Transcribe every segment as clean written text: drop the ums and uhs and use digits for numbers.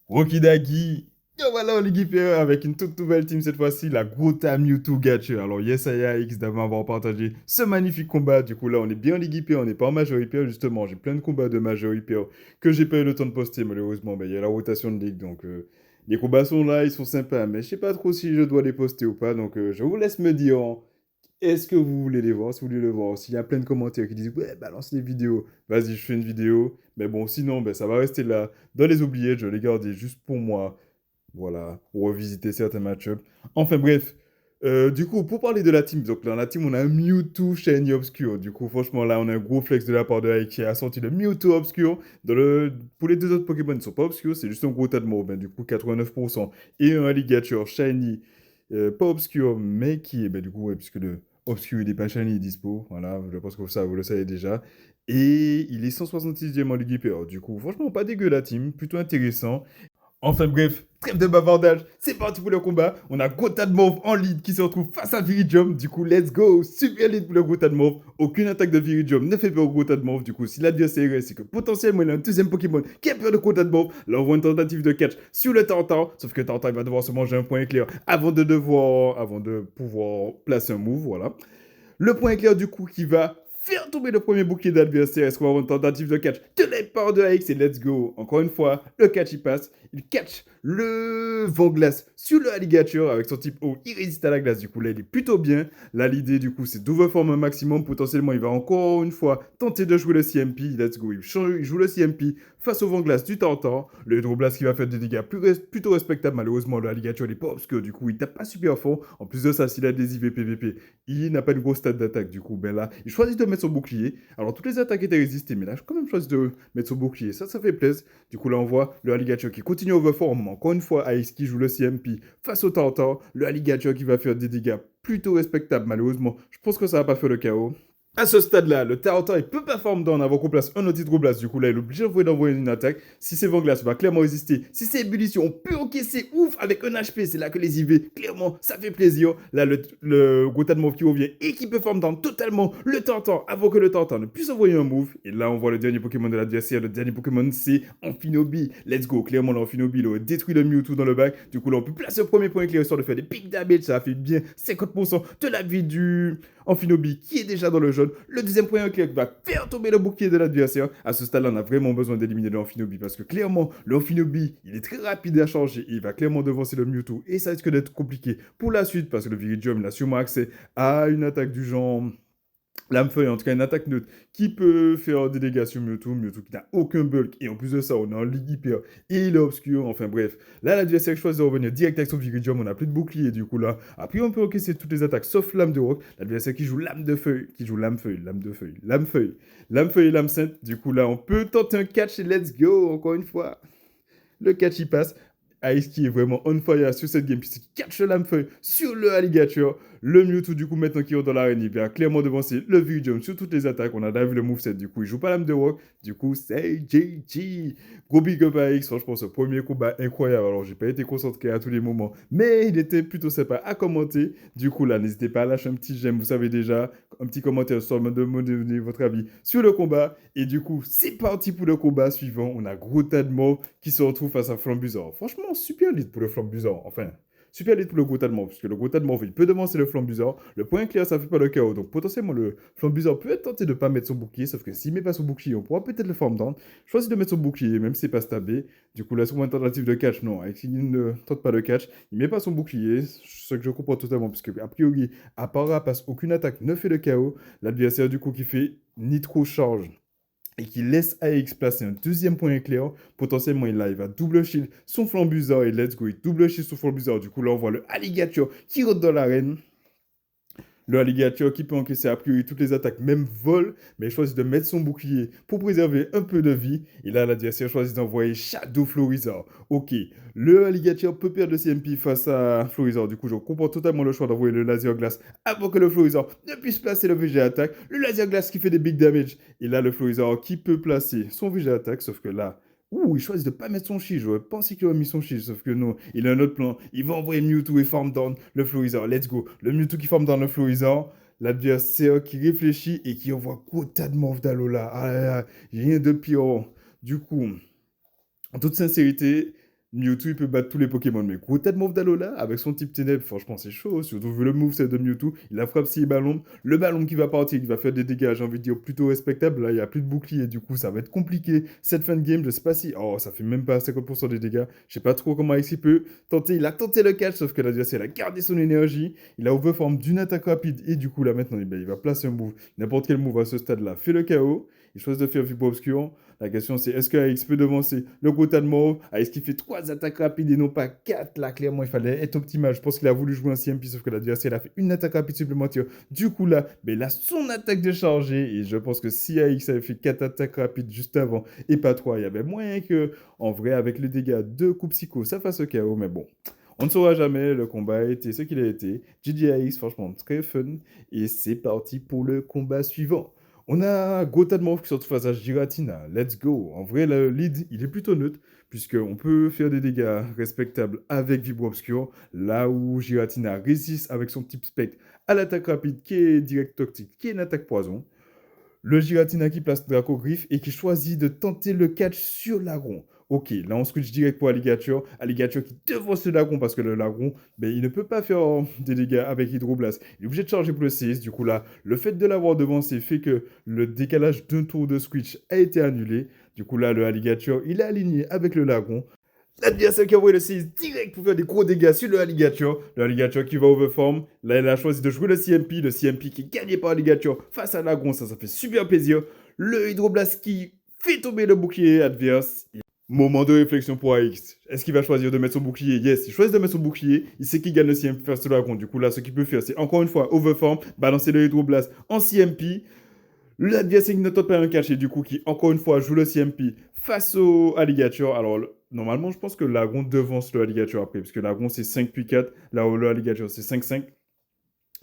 Okidagi. Et voilà, on est avec une toute nouvelle team cette fois-ci, la Gota Mewtwo Gacha. Alors, yes, X d'avoir partagé ce magnifique combat. Du coup, là, on est bien en Ligue IPA, on n'est pas en Major IPA, justement. J'ai plein de combats de Major IPA que j'ai pas eu le temps de poster, malheureusement. Ben, il y a la rotation de Ligue, donc les combats sont là, ils sont sympas. Mais je sais pas trop si je dois les poster ou pas, donc je vous laisse me dire. Est-ce que vous voulez les voir? Si vous voulez les voir, s'il y a plein de commentaires qui disent ouais, balance les vidéos, vas-y, je fais une vidéo. Mais bon, sinon, ben, ça va rester là, dans les oubliettes, je vais les garder juste pour moi. Voilà, pour revisiter certains match-ups. Enfin bref, du coup, pour parler de la team, donc dans la team, on a un Mewtwo Shiny Obscure. Du coup, franchement, là, on a un gros flex de la part de Ike qui a sorti le Mewtwo Obscure. Pour les deux autres Pokémon, ils ne sont pas obscurs, c'est juste un gros tas de mots. Ben, du coup, 89%. Et un Alligator Shiny, pas obscur, mais qui est, ben, du coup, ouais, puisque le obscur, il n'est pas Shiny, il est dispo. Voilà, je pense que ça, vous le savez déjà. Et il est 166e en Ligue IPA. Du coup, franchement, pas dégueu la team, plutôt intéressant. Enfin bref, trêve de bavardage, c'est parti pour le combat. On a Gotadmov en lead qui se retrouve face à Viridium. Du coup, let's go, super lead pour le Gotadmov. Aucune attaque de Viridium ne fait peur au Gotadmov. Du coup, si l'adversaire est, c'est que potentiellement il a un deuxième Pokémon qui a peur de Gotadmov. Là, on voit une tentative de catch sur le Tartare. Sauf que Tartare il va devoir se manger un point éclair avant de pouvoir placer un move. Voilà. Le point éclair du coup qui va faire tomber le premier bouclier d'adversaire. Est-ce qu'on va avoir une tentative de catch de la part de AX et let's go. Encore une fois, le catch il passe. Il catch le vent glace sur le alligator avec son type O. Il résiste à la glace. Du coup, là, il est plutôt bien. Là, l'idée du coup, c'est d'overform un maximum. Potentiellement, il va encore une fois tenter de jouer le CMP. Let's go. Il joue le CMP face au vent glace du Tartare. Le hydroblast qui va faire des dégâts plutôt respectables. Malheureusement, le alligator il est pas obscur. Du coup, il tape pas super fort. En plus de ça, s'il a des IV PVP, il n'a pas une grosse stat d'attaque. Du coup, ben là, il choisit de mettre son bouclier. Alors, toutes les attaques étaient résistées, mais là, j'ai quand même choisi de mettre son bouclier. Ça fait plaisir. Du coup, là, on voit le alligator qui continue overform. Encore une fois, Ice qui joue le CMP face au Tartar. Le alligator qui va faire des dégâts plutôt respectables, malheureusement. Je pense que ça va pas faire le chaos. À ce stade-là, le Tartar, il peut pas forme down avant qu'on place un autre hydroblast. Du coup, là, il est obligé d'envoyer une attaque. Si c'est Vanglass, va clairement résister. Si c'est ébullition, on peut encaisser ouf avec un HP. C'est là que les IV, clairement, ça fait plaisir. Là, le Gotan qui revient et qui peut forme down totalement le Tartar avant que le Tartar ne puisse envoyer un move. Et là, on voit le dernier Pokémon de l'adversaire. Le dernier Pokémon, c'est Amphinobi. Let's go. Clairement, l'Amphinobi, il a détruit le Mewtwo dans le bac. Du coup, là, on peut placer le premier point éclair histoire de faire des big damage. Ça a fait bien 50% de la vie du Amphinobi qui est déjà dans le jaune. Le deuxième point qui va faire tomber le bouclier de l'adversaire. À ce stade-là, on a vraiment besoin d'éliminer l'Amphinobi parce que clairement, l'Amphinobi, il est très rapide à changer. Il va clairement devancer le Mewtwo et ça risque d'être compliqué pour la suite parce que le Viridium, il a sûrement accès à une attaque du genre Lame-feuille, en tout cas une attaque neutre qui peut faire des dégâts sur Mewtwo. Mewtwo qui n'a aucun bulk. Et en plus de ça, on est en Ligue hyper et il est obscur. Enfin bref, là l'adversaire choisit de revenir direct avec son Viridium. On n'a plus de bouclier du coup là. Après on peut encaisser toutes les attaques sauf lame de rock. L'adversaire qui joue lame de feuille, qui joue lame-feuille, lame de feuille, lame-feuille, lame-feuille et lame-sainte. Du coup là on peut tenter un catch et let's go encore une fois. Le catch y passe. Ice qui est vraiment on fire sur cette game, puisqu'il catch l'âme-feuille sur le alligator. Le Mewtwo, du coup, maintenant qu'il est dans l'arène, il vient clairement devancer le Viridium sur toutes les attaques. On a déjà vu le moveset, du coup, il joue pas l'âme de rock. Du coup, c'est GG. Gros big up à X, franchement, ce premier combat incroyable. Alors, j'ai pas été concentré à tous les moments, mais il était plutôt sympa à commenter. Du coup, là, n'hésitez pas à lâcher un petit j'aime, vous savez déjà, un petit commentaire sur me demander votre avis sur le combat. Et du coup, c'est parti pour le combat suivant. On a Grotadmov qui se retrouve face à Flambuzor. Franchement, super lead pour le Flambuzor. Enfin, super lead pour le Grotadmov, parce que le Grotadmov, il peut devancer le Flambuzor. Le point clair, ça fait pas le chaos. Donc, potentiellement, le Flambuzor peut être tenté de pas mettre son bouclier, sauf que s'il met pas son bouclier, on pourra peut-être le form down. Choisis de mettre son bouclier, même si c'est pas stabé. Du coup, là, sur une tentative de catch, non, avec il ne tente pas le catch. Il met pas son bouclier, ce que je comprends totalement, puisque a priori, à part passe aucune attaque ne fait le chaos. L'adversaire, du coup, qui fait Nitro Charge et qui laisse AX placer un deuxième point éclair, potentiellement il arrive à double shield son flambuzard et let's go, il double shield son flambuzard. Du coup, là, on voit le alligator qui rentre dans l'arène. Le alligator qui peut encaisser a priori toutes les attaques, même vol, mais choisit de mettre son bouclier pour préserver un peu de vie. Et là, l'adversaire choisit d'envoyer Shadow Florizard. Ok, le alligator peut perdre le CMP face à Florizard. Du coup, je comprends totalement le choix d'envoyer le laser glace avant que le Florizard ne puisse placer le VG attaque. Le laser glace qui fait des big damage. Et là, le Florizard qui peut placer son VG attaque, sauf que là, ouh, il choisit de pas mettre son shield. J'aurais pensé qu'il aurait mis son shield, sauf que non. Il a un autre plan. Il va envoyer Mewtwo et farm down le Florizard. Let's go. Le Mewtwo qui farm down le Florizard. L'adversaire qui réfléchit et qui envoie quota de morph d'Alola. Ah là là, rien de pire. Du coup, en toute sincérité, Mewtwo, il peut battre tous les Pokémon, mais Grootadmorph d'Alola, avec son type ténèbres, franchement, c'est chaud. Surtout vu le moveset de Mewtwo, il a frappe si ballon. Le ballon qui va partir, qui va faire des dégâts, j'ai envie de dire, plutôt respectables. Là, il n'y a plus de bouclier, du coup, ça va être compliqué. Cette fin de game, je sais pas si. Oh, ça fait même pas 50% des dégâts. Je sais pas trop comment il peut tenter. Il a tenté le catch, sauf que l'adversaire a gardé son énergie. Il a overform d'une attaque rapide, et du coup, là, maintenant, eh ben, il va placer un move. N'importe quel move à ce stade-là fait le KO. Il choisit de faire Vibro Obscur. La question c'est est-ce que AX peut devancer le Grootadmorph? AX qui fait 3 attaques rapides et non pas 4. Là, clairement, il fallait être optimal. Je pense qu'il a voulu jouer un CMP, sauf que l'adversaire a fait une attaque rapide supplémentaire. Du coup, là, ben, il a son attaque déchargée. Et je pense que si AX avait fait 4 attaques rapides juste avant et pas 3, il y avait moyen que, en vrai, avec les dégâts de coup psycho, ça fasse le KO. Mais bon. On ne saura jamais, le combat a été ce qu'il a été. GGAX, franchement, très fun. Et c'est parti pour le combat suivant. On a Grootadmorph qui sort face à Giratina. Let's go. En vrai, le lead, il est plutôt neutre, puisqu'on peut faire des dégâts respectables avec Vibro Obscur, là où Giratina résiste avec son type spectre à l'attaque rapide qui est direct toxique, qui est une attaque poison. Le Giratina qui place Draco Griff et qui choisit de tenter le catch sur Lagron. Ok, là on switch direct pour Alligator. Alligator qui devance le Lagron parce que le Lagron, ben, il ne peut pas faire des dégâts avec Hydroblast. Il est obligé de charger pour le CS. Du coup là, le fait de l'avoir devancé fait que le décalage d'un tour de switch a été annulé. Du coup là, le Alligator, il est aligné avec le Lagron. L'adversaire qui a envoyé le 6 direct pour faire des gros dégâts sur le Alligator. Le Alligator qui va overform. Là, il a choisi de jouer le CMP. Le CMP qui est gagné par Alligator face à Lagron. Ça fait super plaisir. Le Hydroblast qui fait tomber le bouclier adverse. Moment de réflexion pour AX. Est-ce qu'il va choisir de mettre son bouclier? Yes, il choisit de mettre son bouclier. Il sait qu'il gagne le CMP face au Lagron. Du coup, là, ce qu'il peut faire, c'est encore une fois overform. Balancer le Hydroblast en CMP. L'adversaire qui ne tente pas un catch et du coup qui, encore une fois, joue le CMP face au Alligator. Alors, normalement, je pense que Lagron devance le Alligator après, parce que Lagron, c'est 5 puis 4, là où le Alligator, c'est 5-5.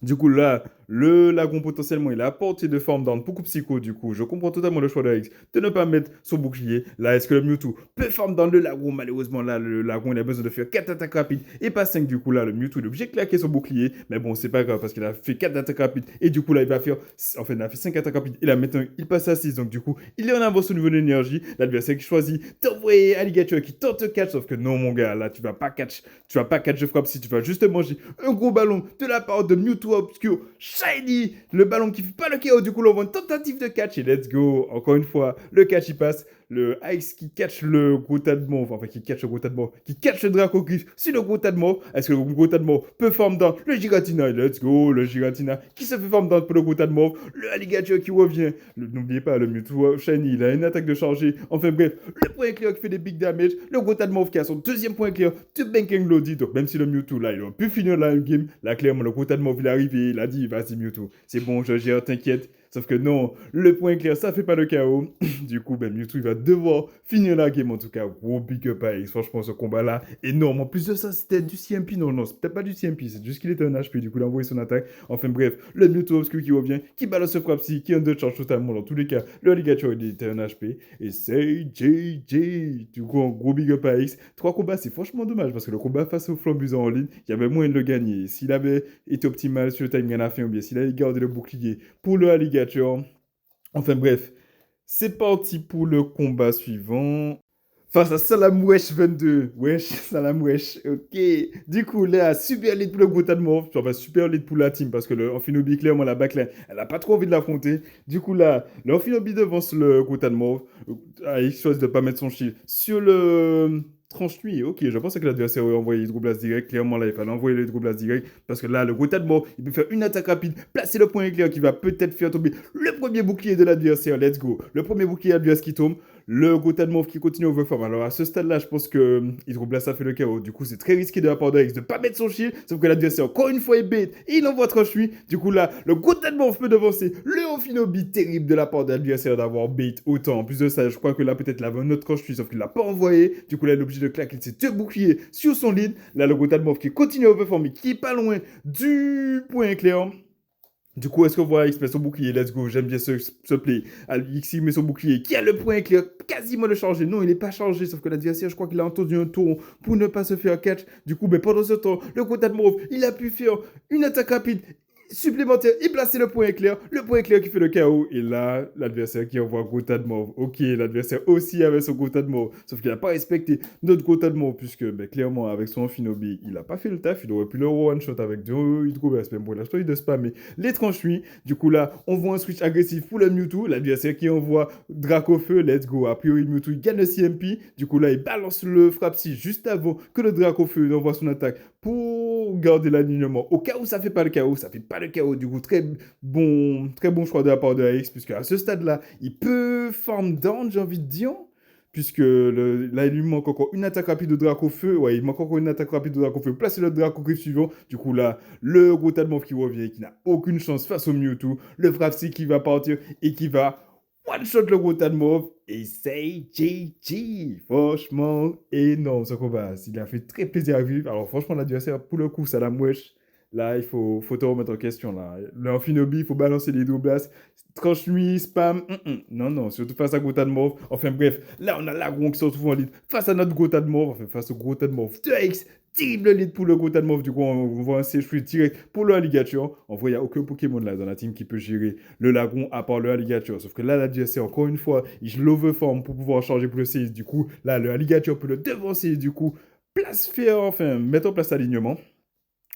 Du coup, là, le Lagron, potentiellement, il a apporté de forme down beaucoup psycho. Du coup, je comprends totalement le choix de Alex de ne pas mettre son bouclier. Là, est-ce que le Mewtwo peut forme dans le Lagron? Malheureusement, là, le Lagron, il a besoin de faire 4 attaques rapides et pas 5. Du coup, là, le Mewtwo, il est obligé de claquer son bouclier. Mais bon, c'est pas grave parce qu'il a fait 4 attaques rapides. Et du coup, là, il va faire. En fait, il a fait 5 attaques rapides. Et là, maintenant, il passe à 6. Donc, du coup, il est en avance au niveau de l'énergie. L'adversaire qui choisit d'envoyer Alligator qui tente catch. Sauf que non, mon gars, là, tu vas pas catch. Tu vas pas catch de frappe si tu vas juste manger un gros ballon de la part de Mewtwo Obscure. Shiny, le ballon qui fait pas le KO, du coup, là, on voit une tentative de catch et let's go. Encore une fois, le catch il passe. Le Ice qui catch le Grootadmorph, enfin qui catch le Grootadmorph, qui catch le Draco Griff sur le Grootadmorph. Est-ce que le Grootadmorph peut forme dans le Giratina? Let's go, le Giratina qui se fait forme dans pour le Grootadmorph. Le Alligator qui revient. N'oubliez pas, le Mewtwo Shiny, il a une attaque de chargée. Enfin bref, le point clear qui fait des big damage. Le Grootadmorph qui a son deuxième point clear de Banking Loaded. Donc même si le Mewtwo là, il a pu finir la game, là clairement le Grootadmorph il est arrivé, il a dit vas-y Mewtwo, c'est bon, je gère, t'inquiète. Sauf que non, le point clair, ça fait pas le KO. Du coup, ben, Mewtwo, il va devoir finir la game. En tout cas, gros big up à X. Franchement, ce combat-là, énorme. En plus de ça, c'était du CMP. Non, non, c'était pas du CMP. C'est juste qu'il était un HP. Du coup, il a envoyé son attaque. Enfin, bref, le Mewtwo Obscure qui revient, qui balance ce frappe qui est un de charge totalement. Dans tous les cas, le Alligator, il était un HP. Et c'est JJ. Du coup, un gros big up à X. 3 combats, c'est franchement dommage parce que le combat face au Flambuzan en ligne, il y avait moyen de le gagner. S'il avait été optimal sur le timing à la fin, ou bien s'il avait gardé le bouclier pour le Alligator. Enfin bref, c'est parti pour le combat suivant. Face à Salamwesh 22. Wesh, Salamwesh. Ok. Du coup, là, super lead pour le Grootadmorph. Enfin, super lead pour la team parce que le Amphinobi, clairement, la backline, elle a pas trop envie de l'affronter. Du coup, là, le Amphinobi devance le Grootadmorph. Il choisit de pas mettre son shield sur le tranche-nuit. Ok, je pensais que l'adversaire aurait envoyé l'Hydroblast direct. Clairement, là, il fallait envoyer l'Hydroblast direct parce que là, le Grootadmorph, il peut faire une attaque rapide, placer le point éclair qui va peut-être faire tomber le premier bouclier de l'adversaire. Let's go. Le premier bouclier adverse qui tombe. Le Grootadmorph qui continue overform. Alors à ce stade-là, je pense que Hydroblast a fait le KO. Du coup, c'est très risqué de la part de X de ne pas mettre son shield. Sauf que l'adversaire, encore une fois, est bait. Et il envoie tranche-nuit. Du coup, là, le Grootadmorph peut devancer le Amphinobi terrible de la part de l'adversaire d'avoir bait autant. En plus de ça, je crois que là, peut-être, il avait un autre tranche-nuit. Sauf qu'il l'a pas envoyé. Du coup, là, il est obligé de claquer ses deux boucliers sur son lead. Là, le Grootadmorph qui continue à overform, mais qui est pas loin du point éclair. Du coup, est-ce qu'on voit X met son bouclier? Let's go, j'aime bien ce play. X met son bouclier, qui a le point éclair, quasiment le chargé. Non, il n'est pas chargé, sauf que l'adversaire, je crois qu'il a entendu un tour pour ne pas se faire catch. Du coup, mais pendant ce temps, le Grootadmorph, il a pu faire une attaque rapide. supplémentaire, il plaçait le point éclair qui fait le chaos, et là, l'adversaire qui envoie gros tas de morts. Ok, l'adversaire aussi avait son gros tas de morts, sauf qu'il n'a pas respecté notre gros tas de morts, puisque ben, clairement, avec son Finobi, il n'a pas fait le taf, il aurait pu le one-shot avec deux hydro-blast, même pour l'instant, il de spammer les tranches-lui. Du coup, là, on voit un switch agressif pour le Mewtwo, l'adversaire qui envoie Dracofeu, let's go. A priori, Mewtwo, il gagne le CMP, du coup, là, il balance le Frapsy juste avant que le Dracofeu envoie son attaque pour garder l'alignement. Au cas où ça fait pas le chaos, ça fait pas le chaos. Du coup, très bon choix de la part de AX, puisque à ce stade-là, il peut farm down, j'ai envie de dire. Puisque là, il lui manque encore une attaque rapide de Dracofeu. Ouais, il manque encore une attaque rapide de Dracofeu. Placer le Dracogriffe suivant. Du coup, là, le gros Tadmorph qui revient, qui n'a aucune chance face au Mewtwo. Le Frapsy qui va partir et qui va one-shot le gros Tadmorph. Et c'est GG. Franchement, énorme ce combat. Il a fait très plaisir à vivre. Alors, franchement, l'adversaire, pour le coup, ça la mouèche. Là, il faut te remettre en question. Là. Le Amphinobi, il faut balancer les Hydroblast. Tranche-lui, spam. Non, non, surtout face à Gotha de Morph. Enfin bref, là, on a Lagron qui se retrouve en lead face à notre Gotha de Morph. Enfin, face au Gotha de Morph. 2x, terrible lead pour le Gotha de Morph. Du coup, on voit un C-Free direct pour le Alligator. En vrai, il n'y a aucun Pokémon là dans la team qui peut gérer le Lagron à part le Alligator. Sauf que là, l'adversaire, encore une fois, il l'overform pour pouvoir changer pour le CS. Du coup, là, le Alligator peut le devancer. Du coup, place faire, enfin, mettre en place l'alignement.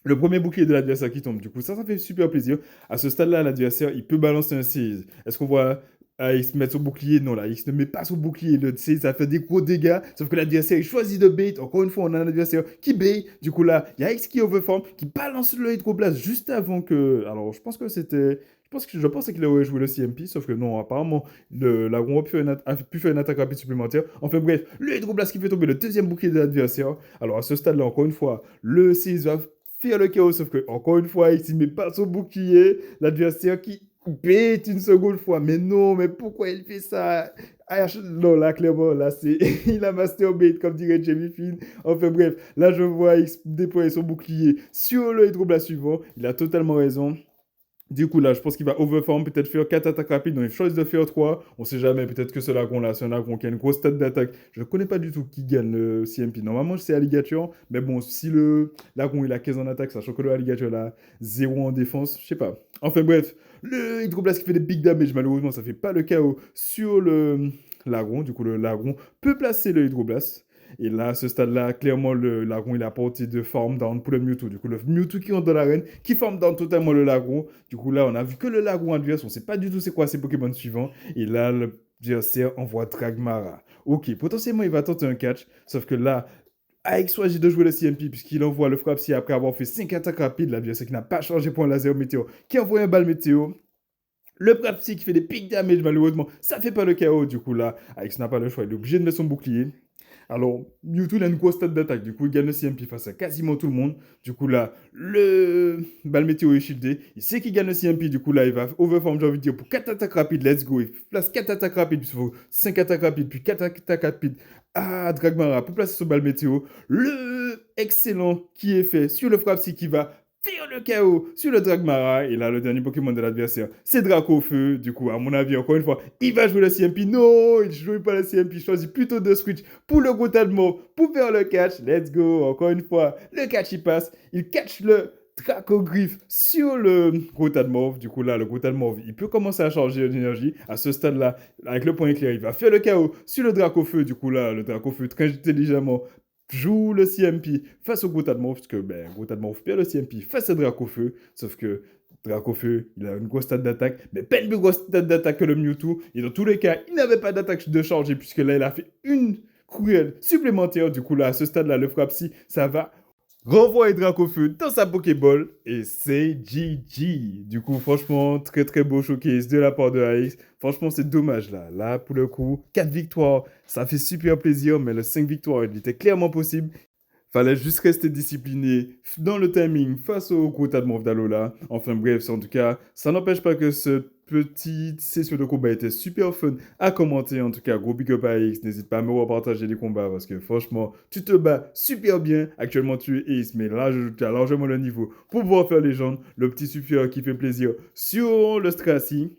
Le premier bouclier de l'adversaire qui tombe. Du coup, ça fait super plaisir. À ce stade-là, l'adversaire, il peut balancer un seize. Est-ce qu'on voit AX mettre son bouclier? Non, là, AX ne met pas son bouclier. Le seize, ça fait des gros dégâts. Sauf que l'adversaire, il choisit de bait. Encore une fois, on a un adversaire qui bait. Du coup, là, il y a AX qui overform, qui balance le Hydroblast juste avant que. Alors, je pense que c'était. Je pensais qu'il aurait joué le CMP, sauf que non, apparemment, Lagron a pu faire une attaque rapide supplémentaire. Enfin bref, le Hydroblast qui fait tomber le deuxième bouclier de l'adversaire. Alors à ce stade-là, encore une fois, le 6 va faire le chaos, sauf que, encore une fois, il ne met pas son bouclier. L'adversaire qui bête une seconde fois. Mais non, mais pourquoi il fait ça? Non, là, clairement, là, c'est. Il a masturbé, comme dirait Jamie Finn. Enfin, bref, là, je vois X déployer son bouclier sur le Hydroblast suivant. Il a totalement raison. Du coup, là, je pense qu'il va overform, peut-être faire 4 attaques rapides, donc il choisit de faire 3. On sait jamais, peut-être que ce lagon-là, c'est un lagon qui a une grosse stat d'attaque. Je ne connais pas du tout qui gagne le CMP. Normalement, c'est Alligator, mais bon, si le lagon il a 15 en attaque, sachant que le Alligator a 0 en défense, je sais pas. Enfin bref, le Hydroblast qui fait des big damage, malheureusement, ça fait pas le KO sur le lagon. Du coup, le lagon peut placer le Hydroblast. Et là, à ce stade-là, clairement, le Lagron, il a porté de farm down pour le Mewtwo. Du coup, le Mewtwo qui rentre dans l'arène, qui farm down totalement le Lagron. Du coup, là, on a vu que le Lagron adverse, on ne sait pas du tout c'est quoi ses Pokémon suivants. Et là, le adversaire envoie Dragmara. Ok, potentiellement, il va tenter un catch. Sauf que là, AX choisit de jouer le CMP puisqu'il envoie le Frapsy après avoir fait 5 attaques rapides. L'adversaire qui n'a pas changé pour un laser météo, qui envoie un balle météo. Le Frapsy qui fait des big damage, malheureusement, ça fait pas le KO. Du coup, là, AX n'a pas le choix, il est obligé de mettre son bouclier. Alors, Mewtwo, il a une grosse stat d'attaque. Du coup, il gagne le CMP face à quasiment tout le monde. Du coup, là, le balle météo est shieldé. Il sait qu'il gagne le CMP. Du coup, là, il va overform, j'ai envie de dire, pour 4 attaques rapides. Let's go. Il place 4 attaques rapides. Puis il faut 5 attaques rapides. Puis 4 attaques rapides à Dragmara pour placer son balle météo. Le excellent qui est fait sur le Frapsy qui va faire le KO sur le Dragmara. Et là, le dernier Pokémon de l'adversaire, c'est Dracofeu. Du coup, à mon avis, encore une fois, il va jouer le CMP. Non, il ne joue pas le CMP. Il choisit plutôt de switch pour le Gotalmo, pour faire le catch. Let's go. Encore une fois, le catch, il passe. Il catch le Dracogriffe sur le Grotalmorph. Du coup, là, le Grotalmorph, il peut commencer à charger d'énergie. À ce stade-là, avec le point éclair, il va faire le KO sur le Dracofeu. Du coup, là, le Dracofeu, très intelligemment, joue le CMP face au Grotalmorph, parce que ben, Grotalmorph perd le CMP face à Dracofeu, sauf que Dracofeu, il a une grosse stat d'attaque, mais pas une plus grosse stat d'attaque que le Mewtwo, et dans tous les cas, il n'avait pas d'attaque de chargée, puisque là, il a fait une cruelle supplémentaire, du coup là, à ce stade-là, le Frapsy, ça va renvoyer Dracofeu dans sa Pokéball et c'est GG. Du coup, franchement, très très beau showcase de la part de AX. Franchement, c'est dommage là. Là, pour le coup, 4 victoires, ça fait super plaisir, mais le 5 victoires, il était clairement possible. Fallait juste rester discipliné dans le timing face au gros tas de Morph d'Alola. Enfin bref, en tout cas, ça n'empêche pas que cette petite session de combat était super fun à commenter. En tout cas, gros big up à X. N'hésite pas à me repartager les combats parce que franchement, tu te bats super bien. Actuellement, tu es Ace, mais là, tu as largement le niveau pour pouvoir faire légende. Le petit super qui fait plaisir sur le Strassy.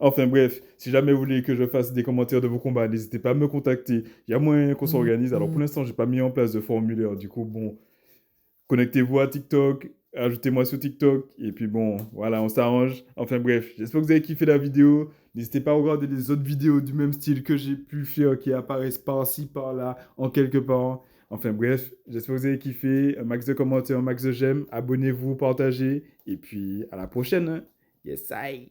Enfin bref, si jamais vous voulez que je fasse des commentaires de vos combats, n'hésitez pas à me contacter. Il y a moyen qu'on s'organise. Alors pour l'instant, j'ai pas mis en place de formulaire. Du coup, bon, connectez-vous à TikTok, Ajoutez-moi sur TikTok. Et puis bon, voilà, on s'arrange. Enfin bref, j'espère que vous avez kiffé la vidéo. N'hésitez pas à regarder les autres vidéos du même style que j'ai pu faire qui apparaissent par-ci, par-là, en quelque part. Enfin bref, j'espère que vous avez kiffé. Un max de commentaires, un max de j'aime. Abonnez-vous, partagez. Et puis à la prochaine, hein. Yes, I.